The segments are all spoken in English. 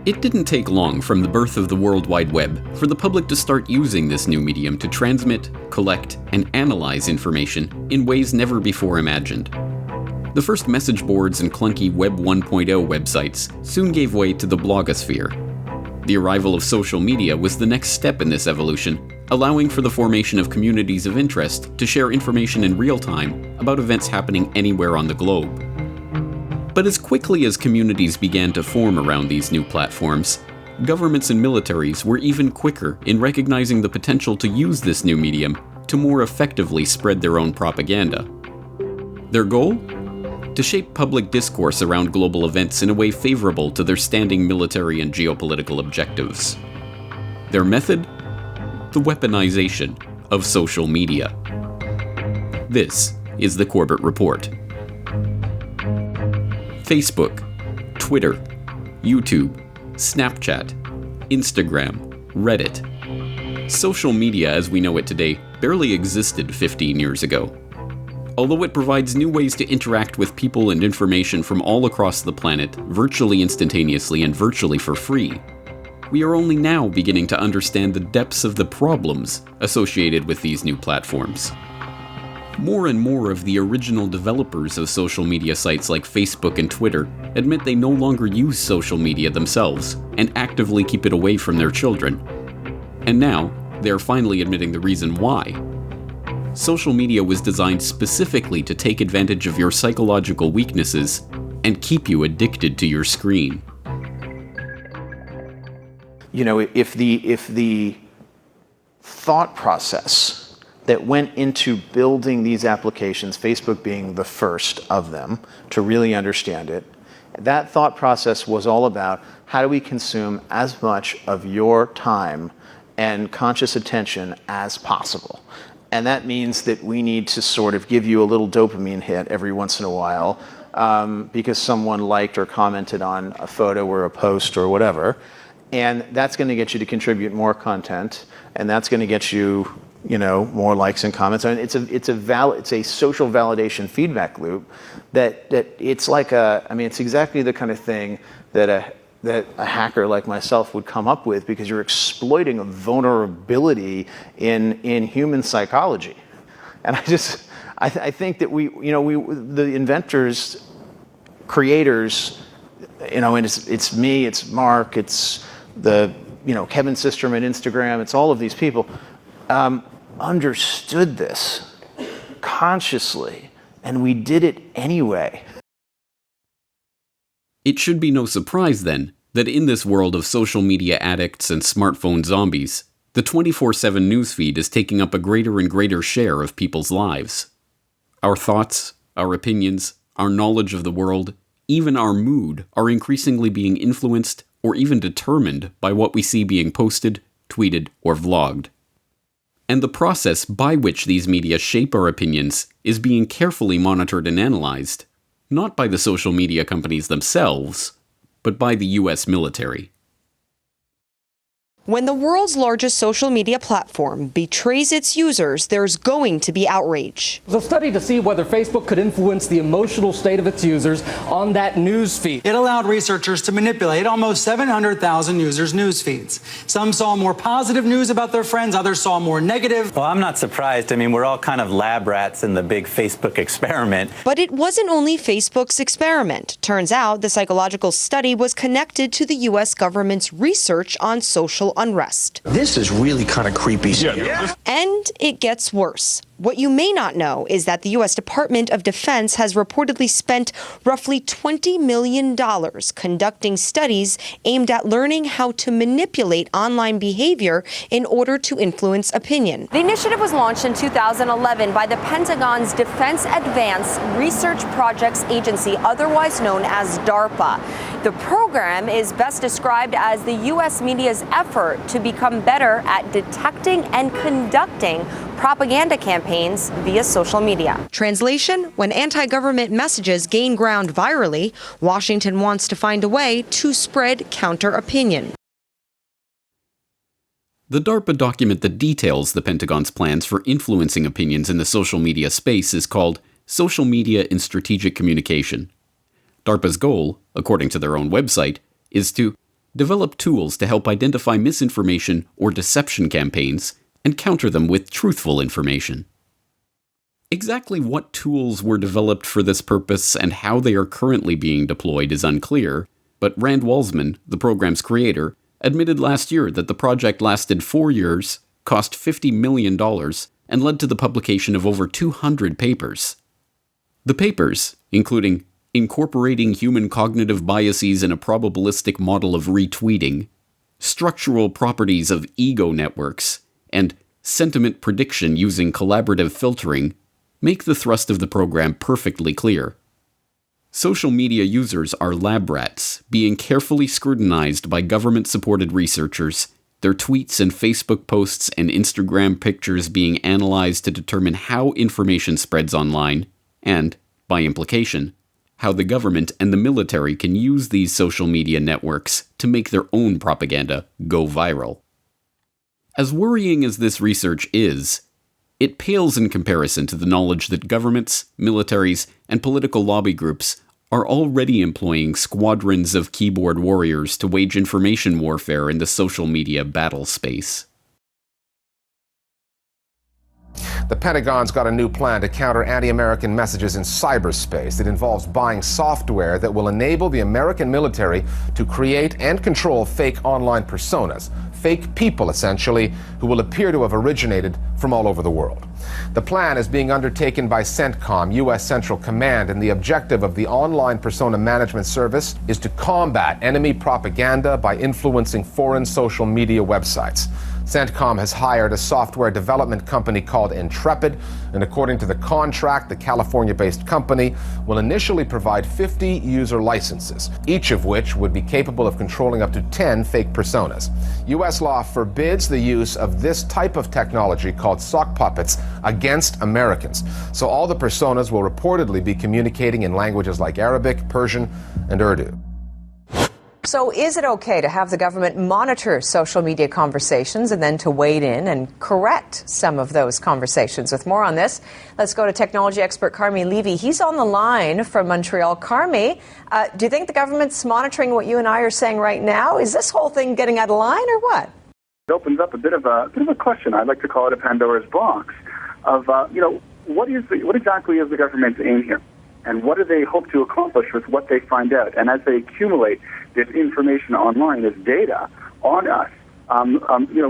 It didn't take long from the birth of the World Wide Web for the public to start using this new medium to transmit, collect, and analyze information in ways never before imagined. The first message boards and clunky Web 1.0 websites soon gave way to the blogosphere. The arrival of social media was the next step in this evolution, allowing for the formation of communities of interest to share information in real time about events happening anywhere on the globe. But as quickly as communities began to form around these new platforms, governments and militaries were even quicker in recognizing the potential to use this new medium to more effectively spread their own propaganda. Their goal? To shape public discourse around global events in a way favorable to their standing military and geopolitical objectives. Their method? The weaponization of social media. This is the Corbett Report. Facebook, Twitter, YouTube, Snapchat, Instagram, Reddit. Social media as we know it today barely existed 15 years ago. Although it provides new ways to interact with people and information from all across the planet virtually instantaneously and virtually for free, we are only now beginning to understand the depths of the problems associated with these new platforms. More and more of the original developers of social media sites like Facebook and Twitter admit they no longer use social media themselves and actively keep it away from their children. And now, they are finally admitting the reason why. Social media was designed specifically to take advantage of your psychological weaknesses and keep you addicted to your screen. You know, if the thought process that went into building these applications, Facebook being the first of them to really understand it, that thought process was all about how do we consume as much of your time and conscious attention as possible. And that means that we need to sort of give you a little dopamine hit every once in a while because someone liked or commented on a photo or a post or whatever. And that's going to get you to contribute more content, and that's going to get you, more likes and comments. I mean, it's a social validation feedback loop that it's like it's exactly the kind of thing that a hacker like myself would come up with, because you're exploiting a vulnerability in human psychology. And I think that the inventors, creators, and it's me, it's Mark, it's the Kevin Systrom at Instagram, it's all of these people, understood this consciously, and we did it anyway. It should be no surprise, then, that in this world of social media addicts and smartphone zombies, the 24/7 newsfeed is taking up a greater and greater share of people's lives. Our thoughts, our opinions, our knowledge of the world, even our mood are increasingly being influenced or even determined by what we see being posted, tweeted, or vlogged. And the process by which these media shape our opinions is being carefully monitored and analyzed, not by the social media companies themselves, but by the US military. When the world's largest social media platform betrays its users, there's going to be outrage. The study to see whether Facebook could influence the emotional state of its users on that news feed. It allowed researchers to manipulate almost 700,000 users' news feeds. Some saw more positive news about their friends, others saw more negative. Well, I'm not surprised. I mean, we're all kind of lab rats in the big Facebook experiment. But it wasn't only Facebook's experiment. Turns out the psychological study was connected to the U.S. government's research on social unrest. This is really kind of creepy. Yeah. And it gets worse. What you may not know is that the U.S. Department of Defense has reportedly spent roughly $20 million conducting studies aimed at learning how to manipulate online behavior in order to influence opinion. The initiative was launched in 2011 by the Pentagon's Defense Advanced Research Projects Agency, otherwise known as DARPA. The program is best described as the U.S. media's effort to become better at detecting and conducting propaganda campaigns via social media. Translation: when anti-government messages gain ground virally, Washington wants to find a way to spread counter-opinion. The DARPA document that details the Pentagon's plans for influencing opinions in the social media space is called Social Media in Strategic Communication. DARPA's goal, according to their own website, is to develop tools to help identify misinformation or deception campaigns and counter them with truthful information. Exactly what tools were developed for this purpose and how they are currently being deployed is unclear, but Rand Walsman, the program's creator, admitted last year that the project lasted 4 years, cost $50 million, and led to the publication of over 200 papers. The papers, including Incorporating Human Cognitive Biases in a Probabilistic Model of Retweeting, Structural Properties of Ego Networks, and Sentiment Prediction Using Collaborative Filtering, make the thrust of the program perfectly clear. Social media users are lab rats, being carefully scrutinized by government-supported researchers, their tweets and Facebook posts and Instagram pictures being analyzed to determine how information spreads online, and, by implication, how the government and the military can use these social media networks to make their own propaganda go viral. As worrying as this research is, it pales in comparison to the knowledge that governments, militaries, and political lobby groups are already employing squadrons of keyboard warriors to wage information warfare in the social media battle space. The Pentagon's got a new plan to counter anti-American messages in cyberspace. It involves buying software that will enable the American military to create and control fake online personas. Fake people, essentially, who will appear to have originated from all over the world. The plan is being undertaken by CENTCOM, U.S. Central Command, and the objective of the online persona management service is to combat enemy propaganda by influencing foreign social media websites. CENTCOM has hired a software development company called Intrepid, and according to the contract, the California-based company will initially provide 50 user licenses, each of which would be capable of controlling up to 10 fake personas. U.S. law forbids the use of this type of technology called sock puppets against Americans, so all the personas will reportedly be communicating in languages like Arabic, Persian, and Urdu. So is it okay to have the government monitor social media conversations and then to wade in and correct some of those conversations? With more on this, let's go to technology expert Carmi Levy. He's on the line from Montreal. Carmi, do you think the government's monitoring what you and I are saying right now? Is this whole thing getting out of line or what? It opens up a bit of a question. I'd like to call it a Pandora's box of, what exactly is the government's aim here? And what do they hope to accomplish with what they find out? And as they accumulate this information online, this data on us,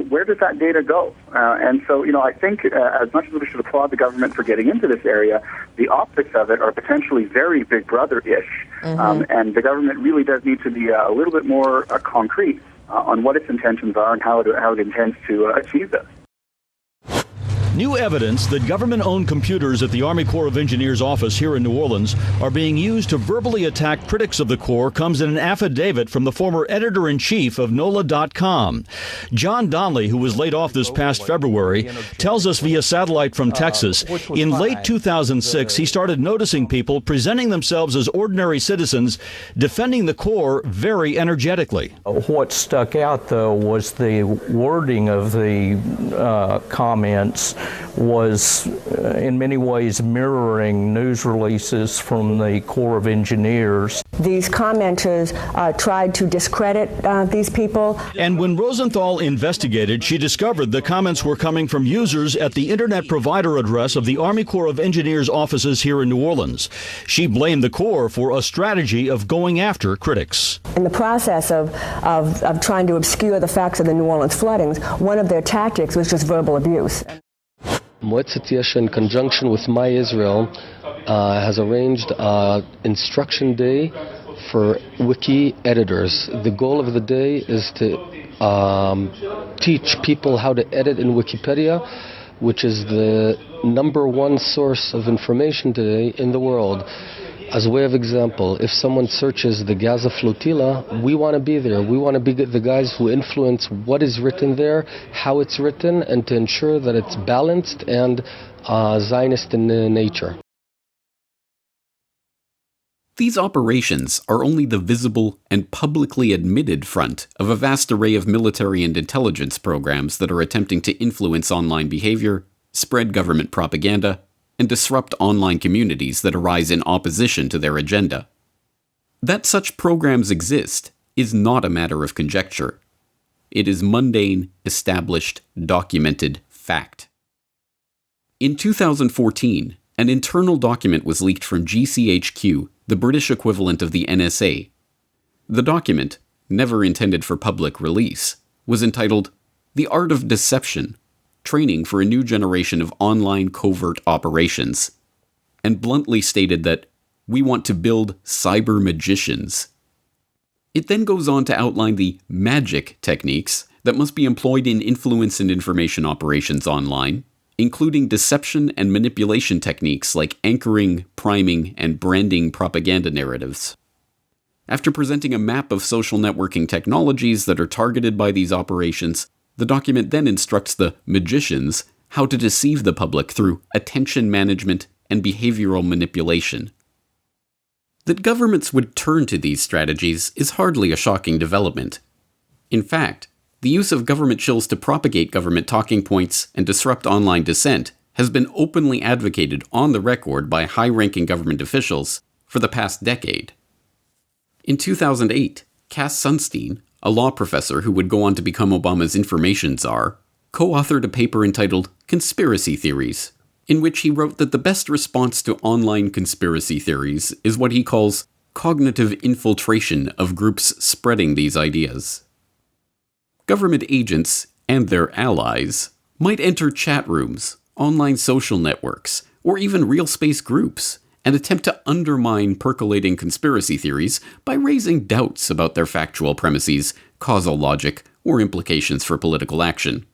where does that data go? And so, I think as much as we should applaud the government for getting into this area, the optics of it are potentially very Big Brother-ish. And the government really does need to be a little bit more concrete on what its intentions are and how it intends to achieve this. New evidence that government-owned computers at the Army Corps of Engineers office here in New Orleans are being used to verbally attack critics of the Corps comes in an affidavit from the former editor-in-chief of NOLA.com. John Donnelly, who was laid off this past February, tells us via satellite from Texas, in late 2006, he started noticing people presenting themselves as ordinary citizens, defending the Corps very energetically. What stuck out, though, was the wording of the comments was in many ways mirroring news releases from the Corps of Engineers. These commenters tried to discredit these people. And when Rosenthal investigated, she discovered the comments were coming from users at the internet provider address of the Army Corps of Engineers offices here in New Orleans. She blamed the Corps for a strategy of going after critics. In the process of trying to obscure the facts of the New Orleans floodings, one of their tactics was just verbal abuse. Moetzet Yesha, in conjunction with My Israel, has arranged instruction day for wiki editors. The goal of the day is to teach people how to edit in Wikipedia, which is the #1 source of information today in the world. As a way of example, if someone searches the Gaza flotilla, we want to be there. We want to be the guys who influence what is written there, how it's written, and to ensure that it's balanced and Zionist in nature. These operations are only the visible and publicly admitted front of a vast array of military and intelligence programs that are attempting to influence online behavior, spread government propaganda, and disrupt online communities that arise in opposition to their agenda. That such programs exist is not a matter of conjecture. It is mundane, established, documented fact. In 2014, an internal document was leaked from GCHQ, the British equivalent of the NSA. The document, never intended for public release, was entitled The Art of Deception, Training for a New Generation of Online Covert Operations, and bluntly stated that we want to build cyber magicians. It then goes on to outline the magic techniques that must be employed in influence and information operations online, including deception and manipulation techniques like anchoring, priming, and branding propaganda narratives. After presenting a map of social networking technologies that are targeted by these operations, the document then instructs the magicians how to deceive the public through attention management and behavioral manipulation. That governments would turn to these strategies is hardly a shocking development. In fact, the use of government shills to propagate government talking points and disrupt online dissent has been openly advocated on the record by high-ranking government officials for the past decade. In 2008, Cass Sunstein, a law professor who would go on to become Obama's information czar, co-authored a paper entitled Conspiracy Theories, in which he wrote that the best response to online conspiracy theories is what he calls cognitive infiltration of groups spreading these ideas. Government agents and their allies might enter chat rooms, online social networks, or even real space groups and attempt to undermine percolating conspiracy theories by raising doubts about their factual premises, causal logic, or implications for political action.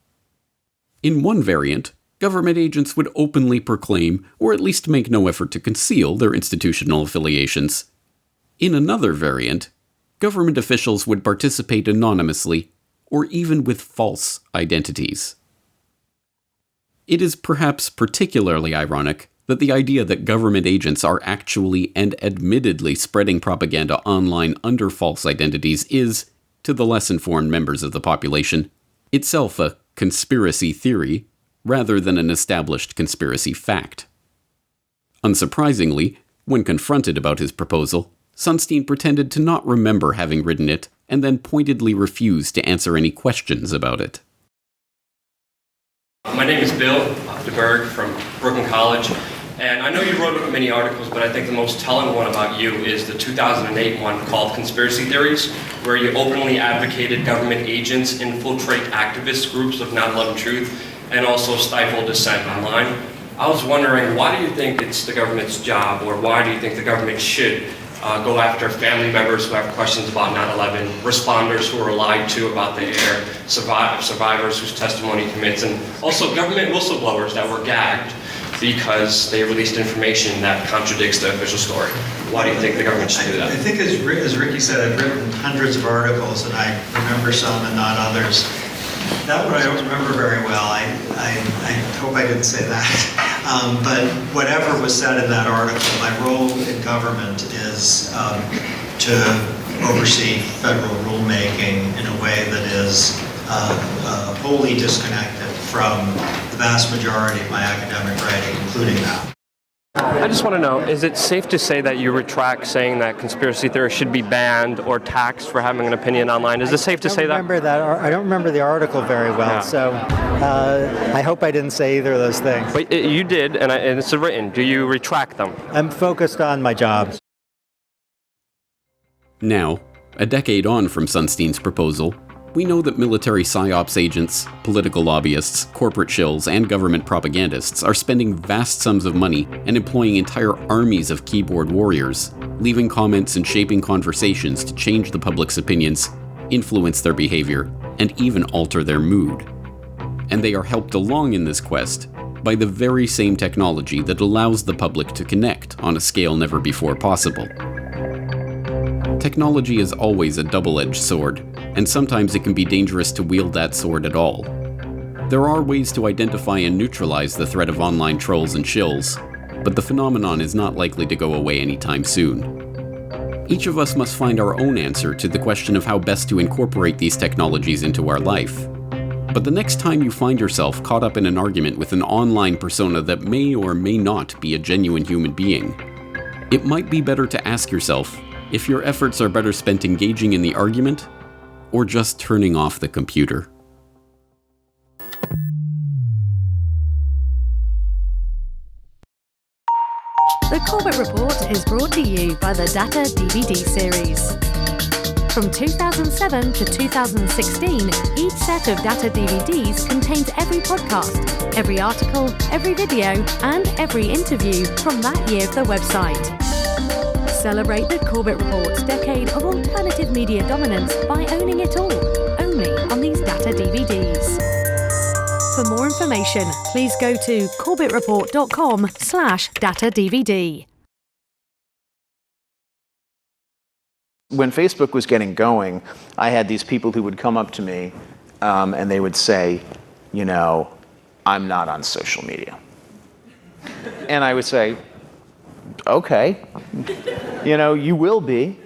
In one variant, government agents would openly proclaim, or at least make no effort to conceal, their institutional affiliations. In another variant, government officials would participate anonymously, or even with false identities. It is perhaps particularly ironic that the idea that government agents are actually and admittedly spreading propaganda online under false identities is, to the less informed members of the population, itself a conspiracy theory rather than an established conspiracy fact. Unsurprisingly, when confronted about his proposal, Sunstein pretended to not remember having written it and then pointedly refused to answer any questions about it. My name is Bill DeBerg from Brooklyn College, and I know you wrote many articles, but I think the most telling one about you is the 2008 one called Conspiracy Theories, where you openly advocated government agents infiltrate activist groups of 9/11 Truth and also stifle dissent online. I was wondering, why do you think it's the government's job, or why do you think the government should go after family members who have questions about 9/11, responders who are lied to about the air, survivors whose testimony commits, and also government whistleblowers that were gagged because they released information that contradicts the official story? Why do you think the government should do that? I think as Ricky said, I've written hundreds of articles, and I remember some and not others. That one I don't remember very well. I hope I didn't say that. But whatever was said in that article, my role in government is to oversee federal rulemaking in a way that is wholly disconnected from the vast majority of my academic writing, including that. I just want to know, is it safe to say that you retract saying that conspiracy theorists should be banned or taxed for having an opinion online? Is it safe to say that? I don't remember the article very well, so I hope I didn't say either of those things. But you did, and it's written. Do you retract them? I'm focused on my job. Now, a decade on from Sunstein's proposal, we know that military psyops agents, political lobbyists, corporate shills, and government propagandists are spending vast sums of money and employing entire armies of keyboard warriors, leaving comments and shaping conversations to change the public's opinions, influence their behavior, and even alter their mood. And they are helped along in this quest by the very same technology that allows the public to connect on a scale never before possible. Technology is always a double-edged sword, and sometimes it can be dangerous to wield that sword at all. There are ways to identify and neutralize the threat of online trolls and shills, but the phenomenon is not likely to go away anytime soon. Each of us must find our own answer to the question of how best to incorporate these technologies into our life. But the next time you find yourself caught up in an argument with an online persona that may or may not be a genuine human being, it might be better to ask yourself, if your efforts are better spent engaging in the argument or just turning off the computer. The Corbett Report is brought to you by the Data DVD series. From 2007 to 2016, each set of Data DVDs contains every podcast, every article, every video, and every interview from that year of the website. Celebrate the Corbett Report's decade of alternative media dominance by owning it all, only on these Data DVDs. For more information, please go to corbettreport.com/datadvd. When Facebook was getting going, I had these people who would come up to me and they would say, you know, I'm not on social media. And I would say, okay, you know, you will be.